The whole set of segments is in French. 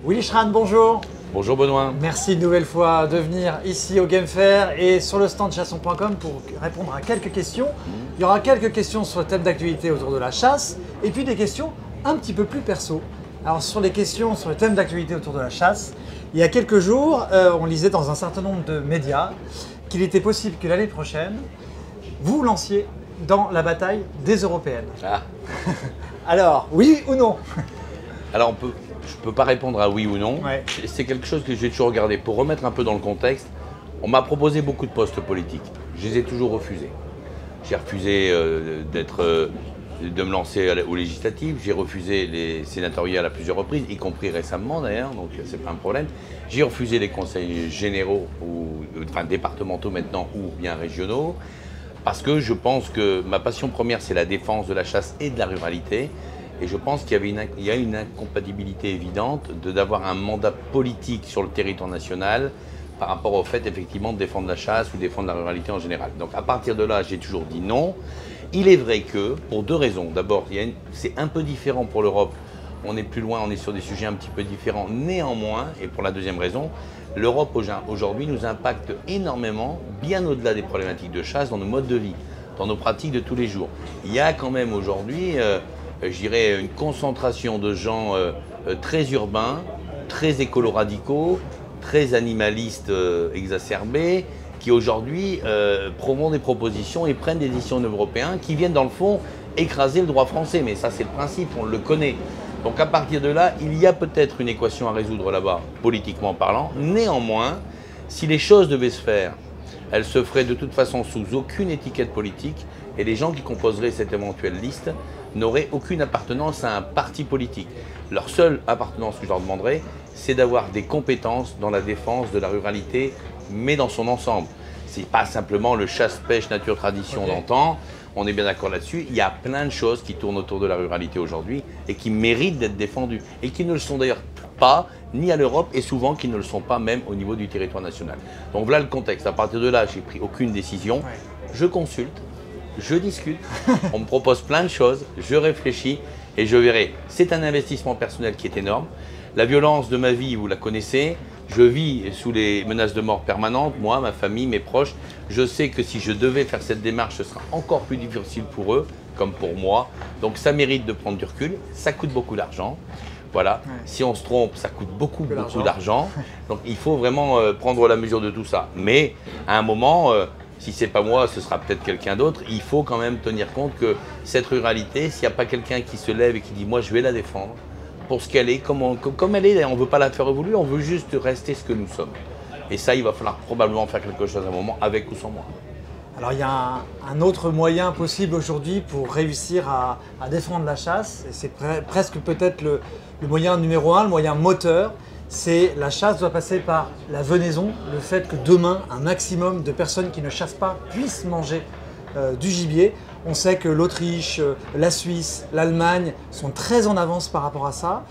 Willy Schran, bonjour. Bonjour Benoît. Merci une nouvelle fois de venir ici au Game Fair et sur le stand chasson.com pour répondre à quelques questions. Il y aura quelques questions sur le thème d'actualité autour de la chasse et puis des questions un petit peu plus perso. Alors sur les questions sur le thème d'actualité autour de la chasse, il y a quelques jours, on lisait dans un certain nombre de médias qu'il était possible que l'année prochaine, vous vous lanciez dans la bataille des européennes. Ah. Alors, oui ou non? Alors je ne peux pas répondre à oui ou non. Ouais. C'est quelque chose que j'ai toujours regardé. Pour remettre un peu dans le contexte, on m'a proposé beaucoup de postes politiques. Je les ai toujours refusés. J'ai refusé de me lancer aux législatives. J'ai refusé les sénatoriales à plusieurs reprises, y compris récemment d'ailleurs, donc c'est pas un problème. J'ai refusé les conseils généraux, enfin départementaux maintenant ou bien régionaux, parce que je pense que ma passion première, c'est la défense de la chasse et de la ruralité. Et je pense qu'il y a une incompatibilité évidente d'avoir un mandat politique sur le territoire national par rapport au fait effectivement de défendre la chasse ou défendre la ruralité en général. Donc à partir de là, j'ai toujours dit non. Il est vrai que, pour deux raisons. D'abord, c'est un peu différent pour l'Europe. On est plus loin, on est sur des sujets un petit peu différents. Néanmoins, et pour la deuxième raison, l'Europe aujourd'hui nous impacte énormément, bien au-delà des problématiques de chasse, dans nos modes de vie, dans nos pratiques de tous les jours. Il y a quand même aujourd'hui, je dirais, une concentration de gens très urbains, très écolo-radicaux, très animalistes exacerbés, qui aujourd'hui promouvent des propositions et prennent des décisions européennes qui viennent dans le fond écraser le droit français. Mais ça c'est le principe, on le connaît. Donc à partir de là, il y a peut-être une équation à résoudre là-bas, politiquement parlant. Néanmoins, si les choses devaient se faire, elles se feraient de toute façon sous aucune étiquette politique et les gens qui composeraient cette éventuelle liste n'auraient aucune appartenance à un parti politique. Leur seule appartenance que je leur demanderais, c'est d'avoir des compétences dans la défense de la ruralité, mais dans son ensemble. Ce n'est pas simplement le chasse-pêche nature-tradition d'antan, on est bien d'accord là-dessus. Il y a plein de choses qui tournent autour de la ruralité aujourd'hui et qui méritent d'être défendues et qui ne le sont d'ailleurs pas, ni à l'Europe et souvent qui ne le sont pas même au niveau du territoire national. Donc voilà le contexte. À partir de là, j'ai pris aucune décision. Je consulte, je discute, on me propose plein de choses, je réfléchis et je verrai. C'est un investissement personnel qui est énorme. La violence de ma vie, vous la connaissez. Je vis sous les menaces de mort permanentes, moi, ma famille, mes proches. Je sais que si je devais faire cette démarche, ce sera encore plus difficile pour eux, comme pour moi. Donc ça mérite de prendre du recul. Ça coûte beaucoup d'argent. Voilà. Ouais. Si on se trompe, ça coûte beaucoup d'argent. Donc il faut vraiment prendre la mesure de tout ça. Mais à un moment, si ce n'est pas moi, ce sera peut-être quelqu'un d'autre. Il faut quand même tenir compte que cette ruralité, s'il n'y a pas quelqu'un qui se lève et qui dit « moi, je vais la défendre », pour ce qu'elle est, comme elle est, on ne veut pas la faire évoluer, on veut juste rester ce que nous sommes. Et ça, il va falloir probablement faire quelque chose à un moment, avec ou sans moi. Alors il y a un autre moyen possible aujourd'hui pour réussir à défendre la chasse, et c'est presque peut-être le moyen numéro un, le moyen moteur, c'est la chasse doit passer par la venaison, le fait que demain, un maximum de personnes qui ne chassent pas puissent manger du gibier. On sait que l'Autriche, la Suisse, l'Allemagne sont très en avance par rapport à ça.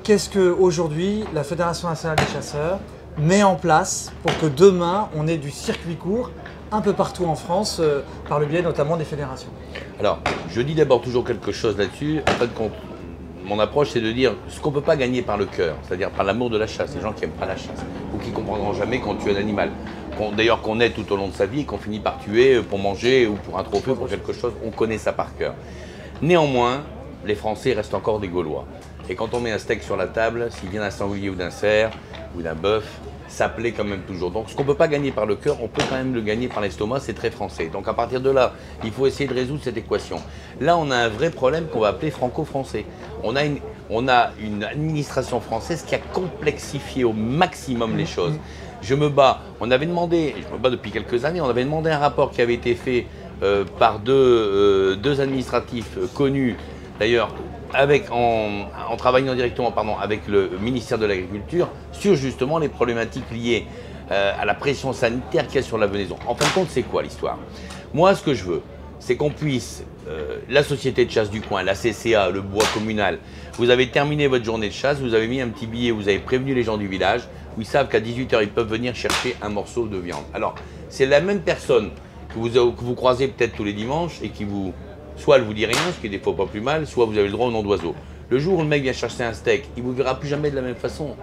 Qu'est-ce qu'aujourd'hui la Fédération nationale des chasseurs met en place pour que demain on ait du circuit court un peu partout en France par le biais notamment des fédérations? Alors, je dis d'abord toujours quelque chose là-dessus. En fait, mon approche, c'est de dire ce qu'on ne peut pas gagner par le cœur, c'est-à-dire par l'amour de la chasse. Les gens qui n'aiment pas la chasse ou qui ne comprendront jamais qu'on tue un animal. D'ailleurs qu'on aide tout au long de sa vie et qu'on finit par tuer pour manger ou pour un trophée, pour quelque chose, on connaît ça par cœur. Néanmoins, les Français restent encore des Gaulois. Et quand on met un steak sur la table, s'il vient d'un sanglier ou d'un cerf ou d'un bœuf, ça plaît quand même toujours. Donc ce qu'on ne peut pas gagner par le cœur, on peut quand même le gagner par l'estomac, c'est très français. Donc à partir de là, il faut essayer de résoudre cette équation. Là, on a un vrai problème qu'on va appeler franco-français. On a une administration française qui a complexifié au maximum les choses. Je me bats, on avait demandé, je me bats depuis quelques années, on avait demandé un rapport qui avait été fait par deux administratifs connus, d'ailleurs, en travaillant directement avec le ministère de l'Agriculture, sur justement les problématiques liées à la pression sanitaire qu'il y a sur la venaison. En fin de compte, c'est quoi l'histoire? Moi, ce que je veux, c'est qu'on puisse, la société de chasse du coin, la CCA, le bois communal, vous avez terminé votre journée de chasse, vous avez mis un petit billet, vous avez prévenu les gens du village, où ils savent qu'à 18 h, ils peuvent venir chercher un morceau de viande. Alors, c'est la même personne que vous croisez peut-être tous les dimanches et qui soit elle vous dit rien, ce qui est des fois pas plus mal, soit vous avez le droit au nom d'oiseau. Le jour où le mec vient chercher un steak, il ne vous verra plus jamais de la même façon.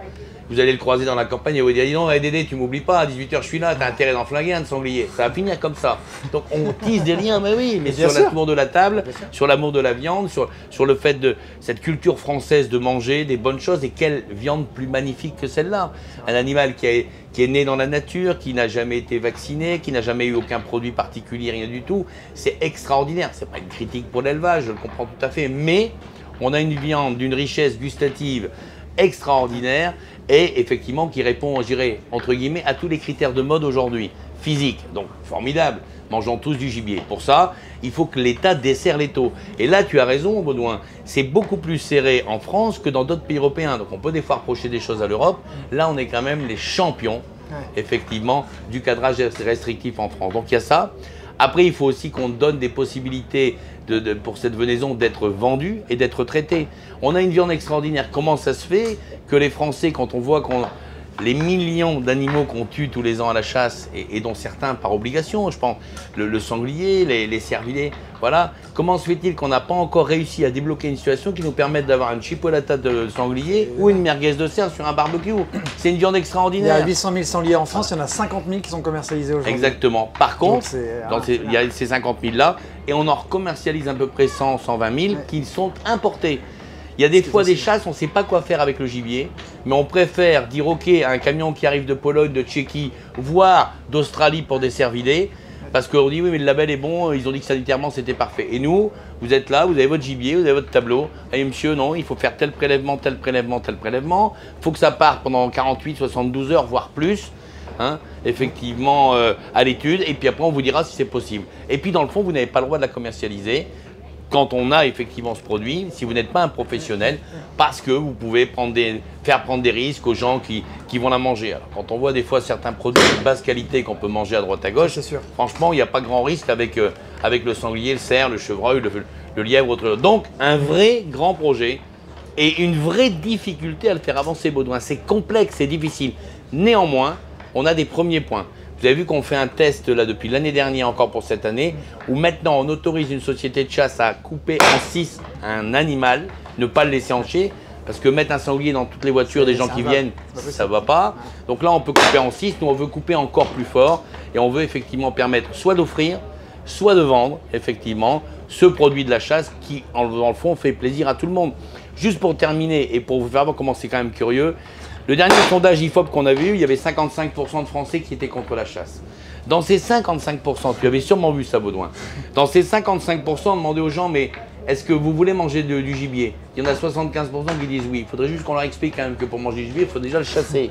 Vous allez le croiser dans la campagne et vous dire, dis non, Dédé, tu m'oublies pas, à 18h je suis là, t'as intérêt d'en flinguer un de sanglier. Ça va finir comme ça. Donc on tisse des liens, mais oui, mais sur l'amour de la table, sur l'amour de la viande, sur le fait de cette culture française de manger des bonnes choses, et quelle viande plus magnifique que celle-là. Un animal qui est né dans la nature, qui n'a jamais été vacciné, qui n'a jamais eu aucun produit particulier, rien du tout. C'est extraordinaire. C'est pas une critique pour l'élevage, je le comprends tout à fait, mais on a une viande d'une richesse gustative extraordinaire et effectivement qui répond, je dirais, entre guillemets, à tous les critères de mode aujourd'hui. Physique, donc formidable, mangeons tous du gibier. Pour ça, il faut que l'État desserre l'étau. Et là, tu as raison, Baudouin, c'est beaucoup plus serré en France que dans d'autres pays européens. Donc on peut des fois reprocher des choses à l'Europe. Là, on est quand même les champions, effectivement, du cadrage restrictif en France. Donc il y a ça. Après, il faut aussi qu'on donne des possibilités pour cette venaison d'être vendue et d'être traitée. On a une viande extraordinaire. Comment ça se fait que les Français, quand on voit les millions d'animaux qu'on tue tous les ans à la chasse, et dont certains par obligation, je pense, le sanglier, les cervidés, voilà, comment se fait-il qu'on n'a pas encore réussi à débloquer une situation qui nous permette d'avoir une chipolata de sanglier ou une merguez de cerf sur un barbecue? C'est une viande extraordinaire. Il y a 800 000 sangliers en France, il y en a 50 000 qui sont commercialisés aujourd'hui. Exactement. Par contre, il y a ces 50 000 là, et on en commercialise à peu près 100, 120 000 qui sont importés. Il y a des fois des chasses, on ne sait pas quoi faire avec le gibier, mais on préfère dire ok à un camion qui arrive de Pologne, de Tchéquie, voire d'Australie pour des cervidés, parce qu'on dit oui mais le label est bon, ils ont dit que sanitairement c'était parfait. Et nous, vous êtes là, vous avez votre gibier, vous avez votre tableau, et monsieur non, il faut faire tel prélèvement, tel prélèvement, tel prélèvement, il faut que ça parte pendant 48, 72 heures, voire plus, hein, effectivement à l'étude, et puis après on vous dira si c'est possible. Et puis dans le fond, vous n'avez pas le droit de la commercialiser quand on a effectivement ce produit, si vous n'êtes pas un professionnel, parce que vous pouvez faire prendre des risques aux gens qui vont la manger. Alors, quand on voit des fois certains produits de basse qualité qu'on peut manger à droite à gauche, franchement, il n'y a pas grand risque avec le sanglier, le cerf, le chevreuil, le lièvre, autre. Donc, un vrai grand projet et une vraie difficulté à le faire avancer, Baudouin. C'est complexe, c'est difficile. Néanmoins, on a des premiers points. Vous avez vu qu'on fait un test là depuis l'année dernière, encore pour cette année, où maintenant on autorise une société de chasse à couper en 6 un animal, ne pas le laisser entier, parce que mettre un sanglier dans toutes les voitures des gens qui viennent, ça ne va pas. Donc là on peut couper en 6, nous on veut couper encore plus fort, et on veut effectivement permettre soit d'offrir, soit de vendre effectivement ce produit de la chasse qui, dans le fond, fait plaisir à tout le monde. Juste pour terminer et pour vous faire voir comment c'est quand même curieux, le dernier sondage IFOP qu'on avait eu, il y avait 55% de Français qui étaient contre la chasse. Dans ces 55%, tu avais sûrement vu ça, Baudouin, dans ces 55%, on demandait aux gens, mais est-ce que vous voulez manger du gibier? Il y en a 75% qui disent oui. Il faudrait juste qu'on leur explique quand même que pour manger du gibier, il faut déjà le chasser.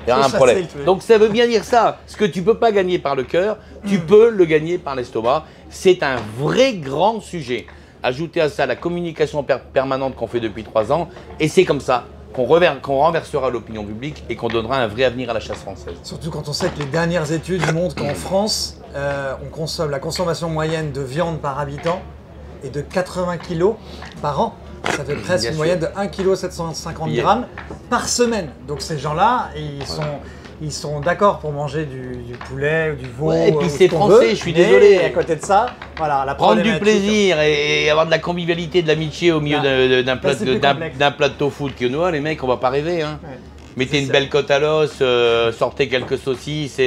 Il y a un problème. Donc ça veut bien dire ça. Ce que tu ne peux pas gagner par le cœur, tu peux le gagner par l'estomac. C'est un vrai grand sujet. Ajoutez à ça la communication permanente qu'on fait depuis 3 ans, et c'est comme ça qu'on renversera l'opinion publique et qu'on donnera un vrai avenir à la chasse française. Surtout quand on sait que les dernières études montrent qu'en France, la consommation moyenne de viande par habitant est de 80 kg par an. Ça fait presque une moyenne de 1,750 kg par semaine. Donc ces gens-là, ils sont d'accord pour manger du poulet ou du veau. Ouais, et puis c'est français, je suis désolé. Et à côté de ça, voilà, la prendre du plaisir et avoir de la convivialité, de l'amitié au milieu d'un plat de tofu de quinoa, les mecs, on va pas rêver. Hein. Ouais. Mettez une belle côte à l'os, sortez quelques saucisses,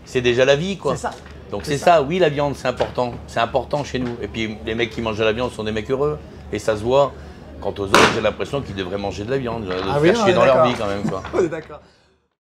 c'est déjà la vie, quoi. C'est ça. Donc c'est ça, oui, la viande, c'est important. C'est important chez nous. Et puis les mecs qui mangent de la viande sont des mecs heureux. Et ça se voit. Quant aux autres, j'ai l'impression qu'ils devraient manger de la viande, de faire chier dans leur vie quand même, quoi. On est d'accord.